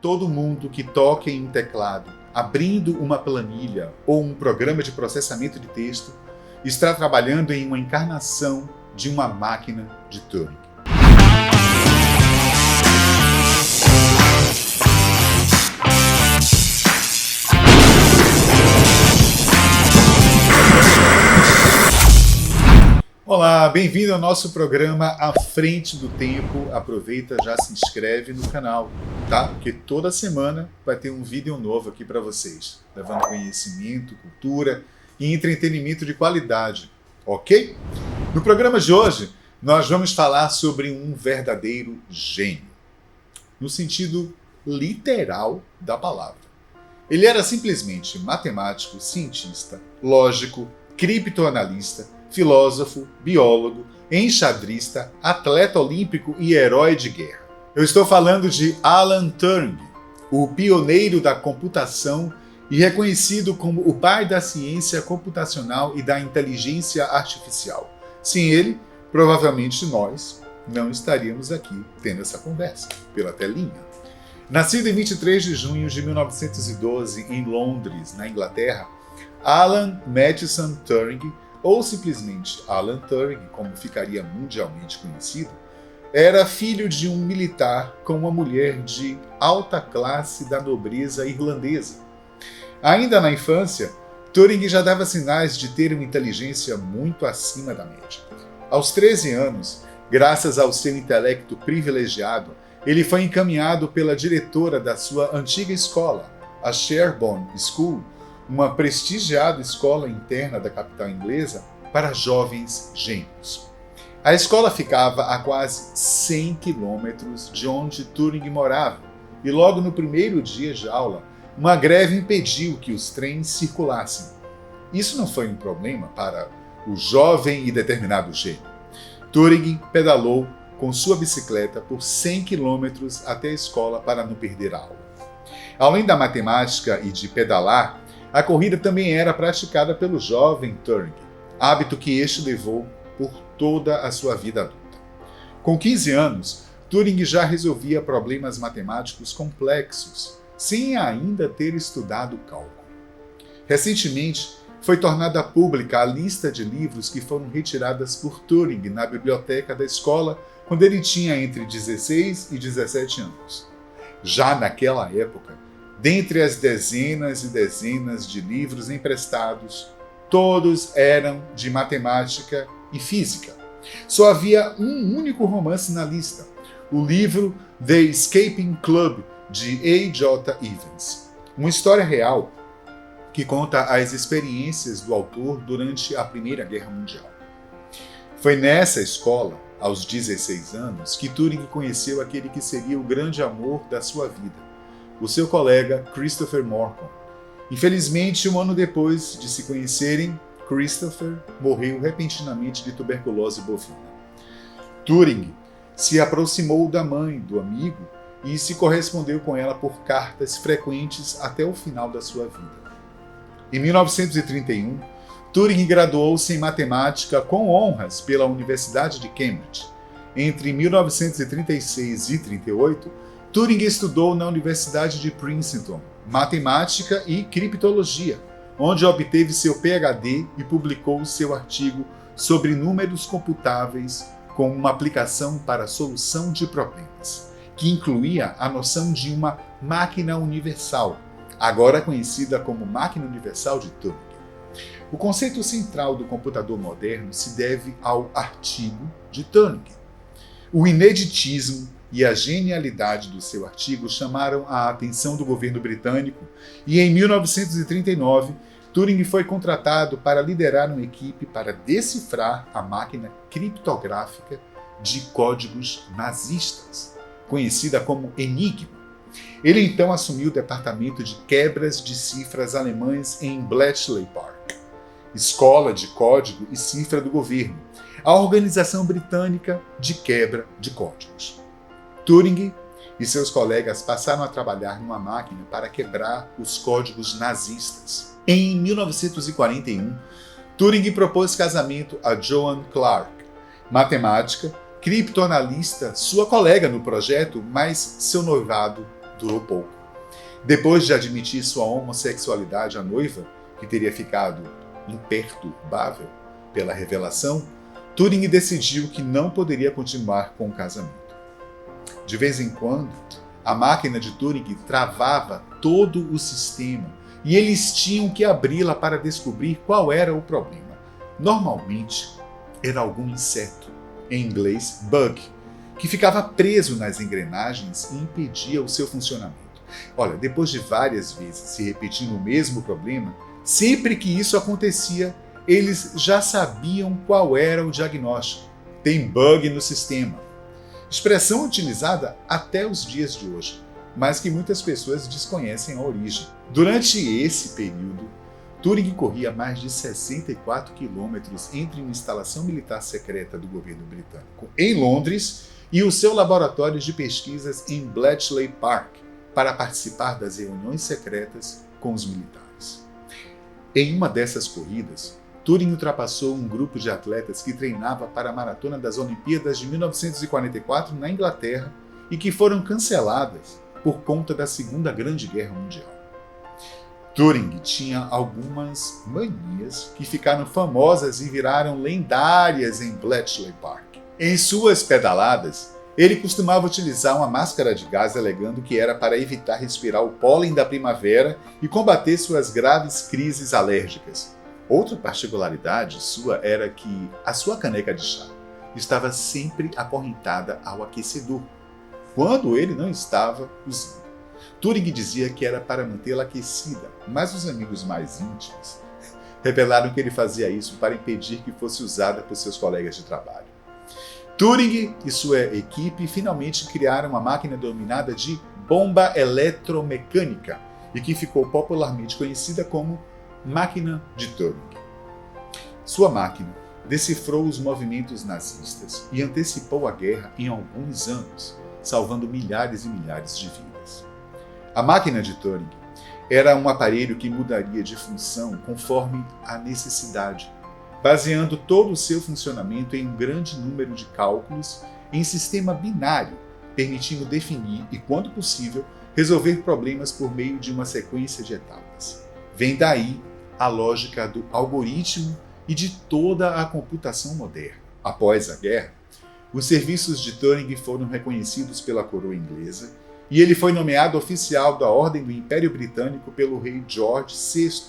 todo mundo que toque em um teclado, abrindo uma planilha ou um programa de processamento de texto, está trabalhando em uma encarnação de uma máquina de Turing. Olá, bem-vindo ao nosso programa À Frente do Tempo. Aproveita, já se inscreve no canal, tá? Porque toda semana vai ter um vídeo novo aqui para vocês, levando conhecimento, cultura e entretenimento de qualidade, ok? No programa de hoje, nós vamos falar sobre um verdadeiro gênio, no sentido literal da palavra. Ele era simplesmente matemático, cientista, lógico, criptoanalista, filósofo, biólogo, enxadrista, atleta olímpico e herói de guerra. Eu estou falando de Alan Turing, o pioneiro da computação e reconhecido como o pai da ciência computacional e da inteligência artificial. Sem ele, provavelmente nós não estaríamos aqui tendo essa conversa pela telinha. Nascido em 23 de junho de 1912 em Londres, na Inglaterra, Alan Matheson Turing, ou simplesmente Alan Turing, como ficaria mundialmente conhecido, era filho de um militar com uma mulher de alta classe da nobreza irlandesa. Ainda na infância, Turing já dava sinais de ter uma inteligência muito acima da média. Aos 13 anos, graças ao seu intelecto privilegiado, ele foi encaminhado pela diretora da sua antiga escola, a Sherborne School, uma prestigiada escola interna da capital inglesa para jovens gênios. A escola ficava a quase 100 quilômetros de onde Turing morava, e logo no primeiro dia de aula, uma greve impediu que os trens circulassem. Isso não foi um problema para o jovem e determinado gênio. Turing pedalou com sua bicicleta por 100 quilômetros até a escola para não perder a aula. Além da matemática e de pedalar, a corrida também era praticada pelo jovem Turing, hábito que este levou por toda a sua vida adulta. Com 15 anos, Turing já resolvia problemas matemáticos complexos, sem ainda ter estudado cálculo. Recentemente, foi tornada pública a lista de livros que foram retiradas por Turing na biblioteca da escola quando ele tinha entre 16 e 17 anos. Já naquela época, dentre as dezenas e dezenas de livros emprestados, todos eram de matemática e física. Só havia um único romance na lista, o livro The Escaping Club, de A.J. Evans, uma história real que conta as experiências do autor durante a Primeira Guerra Mundial. Foi nessa escola, aos 16 anos, que Turing conheceu aquele que seria o grande amor da sua vida, o seu colega Christopher Morcom. Infelizmente, um ano depois de se conhecerem, Christopher morreu repentinamente de tuberculose bovina. Turing se aproximou da mãe do amigo e se correspondeu com ela por cartas frequentes até o final da sua vida. Em 1931, Turing graduou-se em matemática com honras pela Universidade de Cambridge. Entre 1936 e 1938, Turing estudou na Universidade de Princeton matemática e criptologia, onde obteve seu PhD e publicou seu artigo sobre números computáveis com uma aplicação para a solução de problemas, que incluía a noção de uma máquina universal, agora conhecida como máquina universal de Turing. O conceito central do computador moderno se deve ao artigo de Turing. O ineditismo e a genialidade do seu artigo chamaram a atenção do governo britânico e, em 1939, Turing foi contratado para liderar uma equipe para decifrar a máquina criptográfica de códigos nazistas, conhecida como Enigma. Ele então assumiu o departamento de quebras de cifras alemães em Bletchley Park, escola de código e cifra do governo, a organização britânica de quebra de códigos. Turing e seus colegas passaram a trabalhar numa máquina para quebrar os códigos nazistas. Em 1941, Turing propôs casamento a Joan Clark, matemática, criptoanalista, sua colega no projeto, mas seu noivado durou pouco. Depois de admitir sua homossexualidade à noiva, que teria ficado imperturbável pela revelação, Turing decidiu que não poderia continuar com o casamento. De vez em quando, a máquina de Turing travava todo o sistema e eles tinham que abri-la para descobrir qual era o problema. Normalmente, era algum inseto, em inglês bug, que ficava preso nas engrenagens e impedia o seu funcionamento. Olha, depois de várias vezes se repetindo o mesmo problema, sempre que isso acontecia, eles já sabiam qual era o diagnóstico. Tem bug no sistema. Expressão utilizada até os dias de hoje, mas que muitas pessoas desconhecem a origem. Durante esse período, Turing corria mais de 64 quilômetros entre uma instalação militar secreta do governo britânico em Londres e o seu laboratório de pesquisas em Bletchley Park para participar das reuniões secretas com os militares. Em uma dessas corridas, Turing ultrapassou um grupo de atletas que treinava para a maratona das Olimpíadas de 1944 na Inglaterra e que foram canceladas por conta da Segunda Grande Guerra Mundial. Turing tinha algumas manias que ficaram famosas e viraram lendárias em Bletchley Park. Em suas pedaladas, ele costumava utilizar uma máscara de gás alegando que era para evitar respirar o pólen da primavera e combater suas graves crises alérgicas. Outra particularidade sua era que a sua caneca de chá estava sempre acorrentada ao aquecedor, quando ele não estava usando. Turing dizia que era para mantê-la aquecida, mas os amigos mais íntimos revelaram que ele fazia isso para impedir que fosse usada por seus colegas de trabalho. Turing e sua equipe finalmente criaram uma máquina denominada de bomba eletromecânica e que ficou popularmente conhecida como máquina de Turing. Sua máquina decifrou os movimentos nazistas e antecipou a guerra em alguns anos, salvando milhares e milhares de vidas. A máquina de Turing era um aparelho que mudaria de função conforme a necessidade, baseando todo o seu funcionamento em um grande número de cálculos em sistema binário, permitindo definir e, quando possível, resolver problemas por meio de uma sequência de etapas. Vem daí a lógica do algoritmo e de toda a computação moderna. Após a guerra, os serviços de Turing foram reconhecidos pela coroa inglesa e ele foi nomeado oficial da Ordem do Império Britânico pelo rei George VI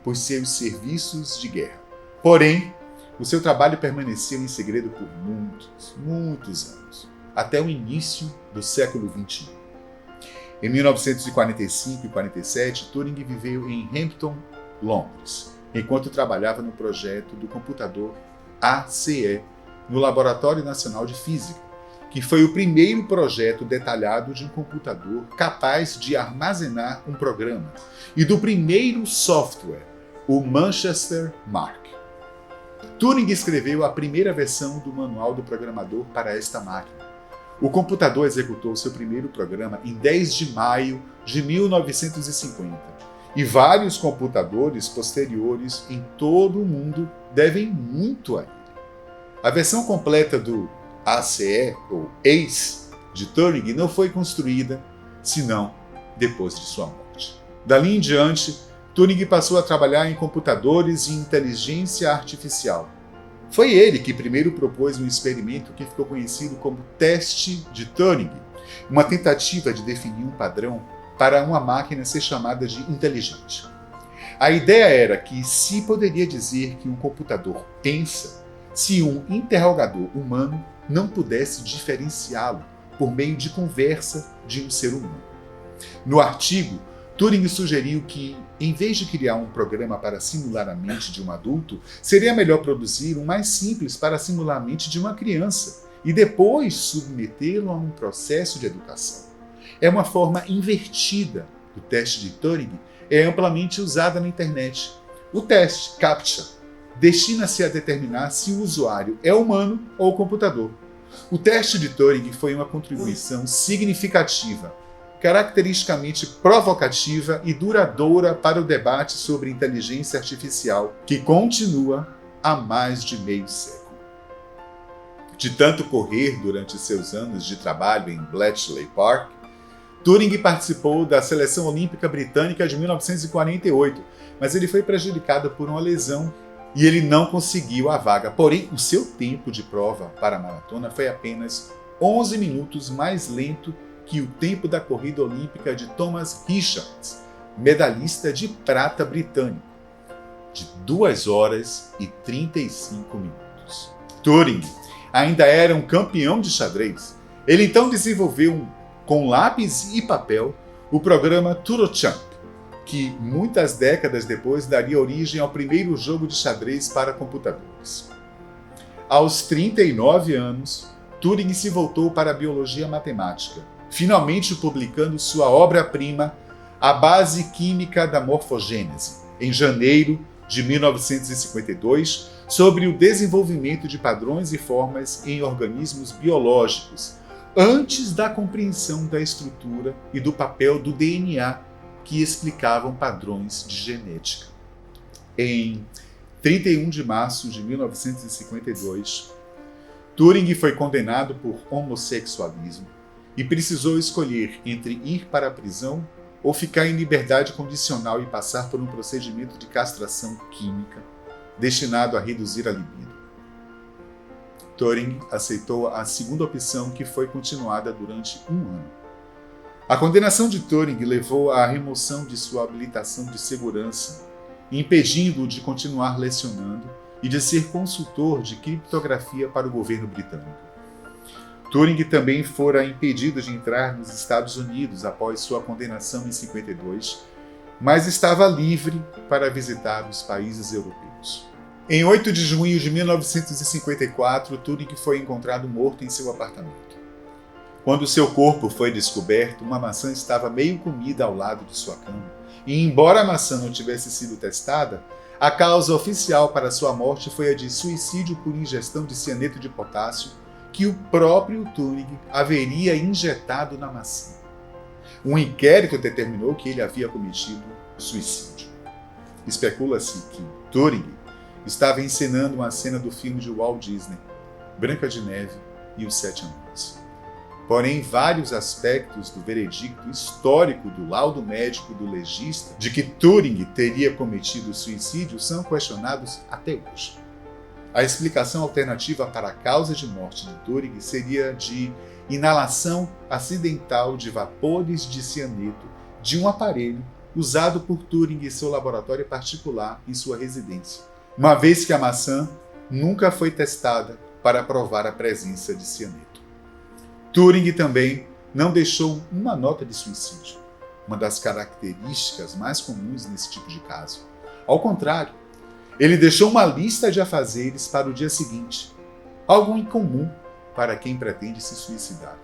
por seus serviços de guerra. Porém, o seu trabalho permaneceu em segredo por muitos anos, até o início do século XXI. Em 1945 e 47, Turing viveu em Hampton, Londres, enquanto trabalhava no projeto do computador ACE, no Laboratório Nacional de Física, que foi o primeiro projeto detalhado de um computador capaz de armazenar um programa, e do primeiro software, o Manchester Mark. Turing escreveu a primeira versão do manual do programador para esta máquina. O computador executou seu primeiro programa em 10 de maio de 1950, e vários computadores posteriores em todo o mundo devem muito a ele. A versão completa do ACE, ou ACE, de Turing não foi construída senão depois de sua morte. Dali em diante, Turing passou a trabalhar em computadores e inteligência artificial. Foi ele que primeiro propôs um experimento que ficou conhecido como teste de Turing, uma tentativa de definir um padrão para uma máquina ser chamada de inteligente. A ideia era que se poderia dizer que um computador pensa se um interrogador humano não pudesse diferenciá-lo por meio de conversa de um ser humano. No artigo, Turing sugeriu que, em vez de criar um programa para simular a mente de um adulto, seria melhor produzir um mais simples para simular a mente de uma criança e depois submetê-lo a um processo de educação. É uma forma invertida do teste de Turing, é amplamente usada na internet. O teste, CAPTCHA, destina-se a determinar se o usuário é humano ou computador. O teste de Turing foi uma contribuição significativa, caracteristicamente provocativa e duradoura para o debate sobre inteligência artificial, que continua há mais de meio século. De tanto correr durante seus anos de trabalho em Bletchley Park, Turing participou da Seleção Olímpica Britânica de 1948, mas ele foi prejudicado por uma lesão e ele não conseguiu a vaga. Porém, o seu tempo de prova para a maratona foi apenas 11 minutos mais lento que o tempo da corrida olímpica de Thomas Richards, medalhista de prata britânico, de 2 horas e 35 minutos. Turing ainda era um campeão de xadrez. Ele então desenvolveu, com lápis e papel, o programa Turochamp, que muitas décadas depois daria origem ao primeiro jogo de xadrez para computadores. Aos 39 anos, Turing se voltou para a biologia matemática, finalmente publicando sua obra-prima, A Base Química da Morfogênese, em janeiro de 1952, sobre o desenvolvimento de padrões e formas em organismos biológicos, antes da compreensão da estrutura e do papel do DNA que explicavam padrões de genética. Em 31 de março de 1952, Turing foi condenado por homossexualismo e precisou escolher entre ir para a prisão ou ficar em liberdade condicional e passar por um procedimento de castração química destinado a reduzir a libido. Turing aceitou a segunda opção, que foi continuada durante 1 ano. A condenação de Turing levou à remoção de sua habilitação de segurança, impedindo-o de continuar lecionando e de ser consultor de criptografia para o governo britânico. Turing também fora impedido de entrar nos Estados Unidos após sua condenação em 52, mas estava livre para visitar os países europeus. Em 8 de junho de 1954, Turing foi encontrado morto em seu apartamento. Quando seu corpo foi descoberto, uma maçã estava meio comida ao lado de sua cama, e embora a maçã não tivesse sido testada, a causa oficial para sua morte foi a de suicídio por ingestão de cianeto de potássio, que o próprio Turing haveria injetado na maçã. Um inquérito determinou que ele havia cometido suicídio. Especula-se que Turing estava encenando uma cena do filme de Walt Disney, Branca de Neve e os Sete Anões. Porém, vários aspectos do veredicto histórico do laudo médico do legista de que Turing teria cometido suicídio são questionados até hoje. A explicação alternativa para a causa de morte de Turing seria de inalação acidental de vapores de cianeto de um aparelho usado por Turing em seu laboratório particular em sua residência, uma vez que a maçã nunca foi testada para provar a presença de cianeto. Turing também não deixou uma nota de suicídio, uma das características mais comuns nesse tipo de caso. Ao contrário, ele deixou uma lista de afazeres para o dia seguinte, algo incomum para quem pretende se suicidar.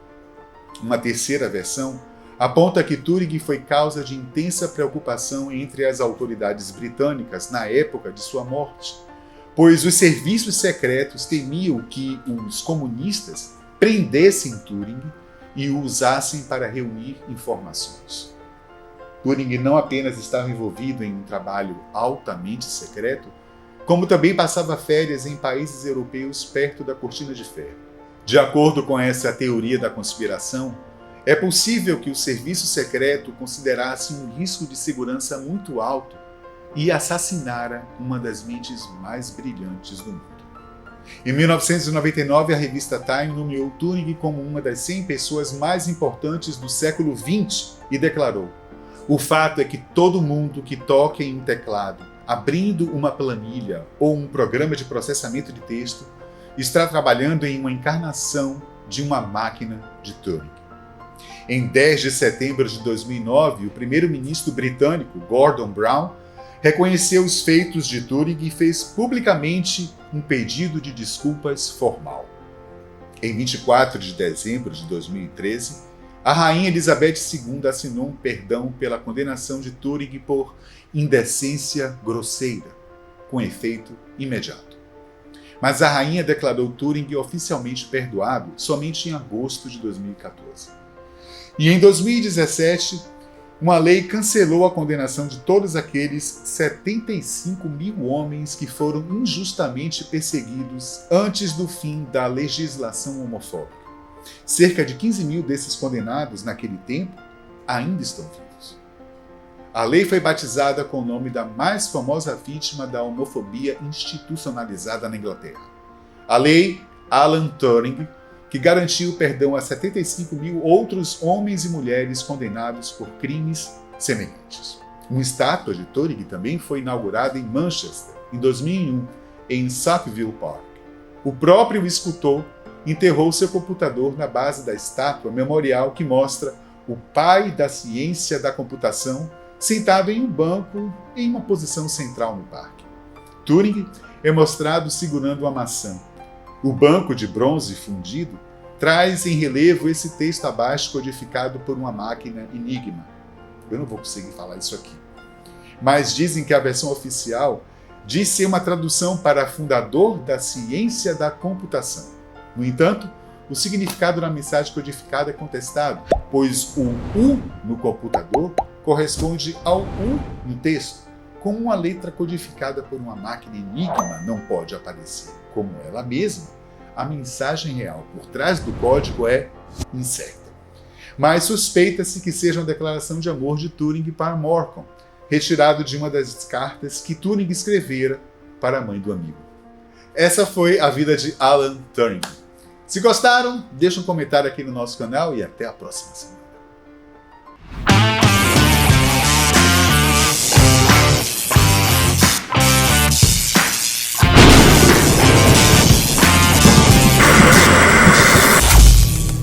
Uma terceira versão aponta que Turing foi causa de intensa preocupação entre as autoridades britânicas na época de sua morte, pois os serviços secretos temiam que os comunistas prendessem Turing e o usassem para reunir informações. Turing não apenas estava envolvido em um trabalho altamente secreto, como também passava férias em países europeus perto da Cortina de Ferro. De acordo com essa teoria da conspiração, é possível que o serviço secreto considerasse um risco de segurança muito alto e assassinara uma das mentes mais brilhantes do mundo. Em 1999, a revista Time nomeou Turing como uma das 100 pessoas mais importantes do século XX e declarou: "O fato é que todo mundo que toque em um teclado, abrindo uma planilha ou um programa de processamento de texto, está trabalhando em uma encarnação de uma máquina de Turing." Em 10 de setembro de 2009, o primeiro-ministro britânico, Gordon Brown, reconheceu os feitos de Turing e fez publicamente um pedido de desculpas formal. Em 24 de dezembro de 2013, a rainha Elizabeth II assinou um perdão pela condenação de Turing por indecência grosseira, com efeito imediato. Mas a rainha declarou Turing oficialmente perdoado somente em agosto de 2014. E em 2017, uma lei cancelou a condenação de todos aqueles 75 mil homens que foram injustamente perseguidos antes do fim da legislação homofóbica. Cerca de 15 mil desses condenados naquele tempo ainda estão vivos. A lei foi batizada com o nome da mais famosa vítima da homofobia institucionalizada na Inglaterra. A Lei Alan Turing, que garantiu perdão a 75 mil outros homens e mulheres condenados por crimes semelhantes. Uma estátua de Turing também foi inaugurada em Manchester, em 2001, em Sackville Park. O próprio escultor enterrou seu computador na base da estátua memorial que mostra o pai da ciência da computação sentado em um banco em uma posição central no parque. Turing é mostrado segurando uma maçã. O banco de bronze fundido traz em relevo esse texto abaixo codificado por uma máquina Enigma. Eu não vou conseguir falar isso aqui. Mas dizem que a versão oficial diz ser uma tradução para fundador da ciência da computação. No entanto, o significado da mensagem codificada é contestado, pois o U no computador corresponde ao U no texto. Como uma letra codificada por uma máquina Enigma não pode aparecer como ela mesma, a mensagem real por trás do código é incerta. Mas suspeita-se que seja uma declaração de amor de Turing para Morcom, retirado de uma das cartas que Turing escrevera para a mãe do amigo. Essa foi a vida de Alan Turing. Se gostaram, deixa um comentário aqui no nosso canal e até a próxima semana.